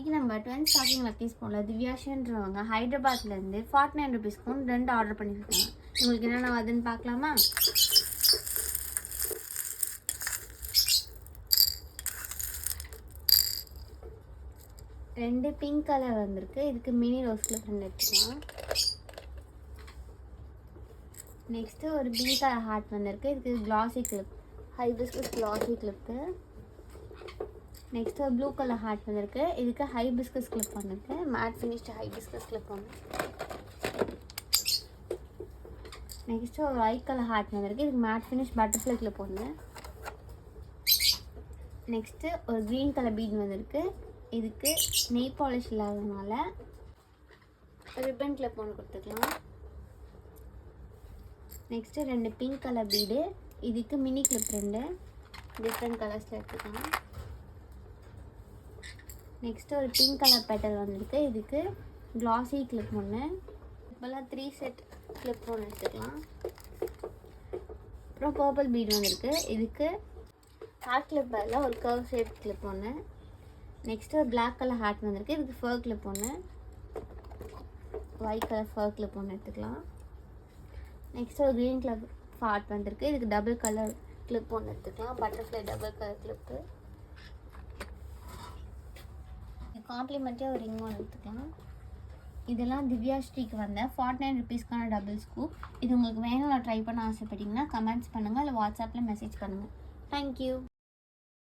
இன்றைக்கி நம்ம ட்வென் ஸ்டாக்கிங் லக்கீஸ் போடல. திவ்யாஷன்றவங்க ஹைதராபாத்லேருந்து 49 ருபீஸ்க்கு 2 ஆர்டர் பண்ணியிருக்காங்க. உங்களுக்கு என்னென்ன வருதுன்னு பார்க்கலாமா? ரெண்டு பிங்க் கலர் வந்திருக்கு. இதுக்கு மினி ரோஸ் கிளிப் 2 எடுத்துக்கலாம். நெக்ஸ்ட்டு ஒரு பிங்க் கலர் ஹார்ட் வந்திருக்கு. இதுக்கு classy clip, hibiscus classy clip. Next ஒரு ப்ளூ கலர் ஹார்ட் வந்திருக்கு. இதுக்கு ஹைபிஸ்கஸ் கிளிப் வந்திருக்கு. மேட் ஃபினிஷ்டு ஹைபிஸ்கஸ் கிளிப் ஒன்று. நெக்ஸ்ட்டு ஒரு ஒயிட் கலர் ஹார்ட் வந்திருக்கு. இதுக்கு மேட் ஃபினிஷ் பட்டர்ஃப்ளை கிளிப் ஒன்று. நெக்ஸ்ட்டு ஒரு க்ரீன் கலர் பீட் வந்திருக்கு. இதுக்கு நெய் பாலிஷ் இல்லாததுனால ரிப்பன் கிளிப் ஒன்று கொடுத்துக்கலாம். Next 2 pink colour bead. இதுக்கு மினி கிளிப் 2 டிஃப்ரெண்ட் கலர்ஸில் எடுத்துக்கலாம். நெக்ஸ்ட்டு ஒரு பிங்க் கலர் பெட்டல் வந்திருக்கு. இதுக்கு கிளாசி கிளிப் ஒன்று. இப்போல்லாம் 3 செட் கிளிப் ஒன்று எடுத்துக்கலாம். அப்புறம் பர்பிள் பீட் வந்திருக்கு. இதுக்கு ஹார்ட் கிளிப் பதில் ஒரு கர்வ் ஷேப் கிளிப் ஒன்று. நெக்ஸ்ட்டு ஒரு பிளாக் கலர் ஹார்ட் வந்திருக்கு. இதுக்கு ஃபர் கிளிப் ஒன்று. ஒயிட் கலர் ஃபர் கிளிப் ஒன்று எடுத்துக்கலாம். நெக்ஸ்ட்டு ஒரு க்ரீன் கலர் ஹார்ட் வந்திருக்கு. இதுக்கு டபுள் கலர் கிளிப் ஒன்று எடுத்துக்கலாம். Butterfly double colour clip. காம்ப்ளிமெண்ட்டாக ஒரு ரிங் ஒன்று எடுத்துக்கலாம். இதெல்லாம் திவ்யாஸ்ரீக்கு வந்த 49 ருபீஸ்க்கான டபுள் ஸ்கூப். இது உங்களுக்கு வேணும், நான் ட்ரை பண்ண ஆசைப்பட்டீங்கன்னா கமெண்ட்ஸ் பண்ணுங்கள், இல்லை வாட்ஸ்அப்பில் மெசேஜ் பண்ணுங்கள். தேங்க்யூ.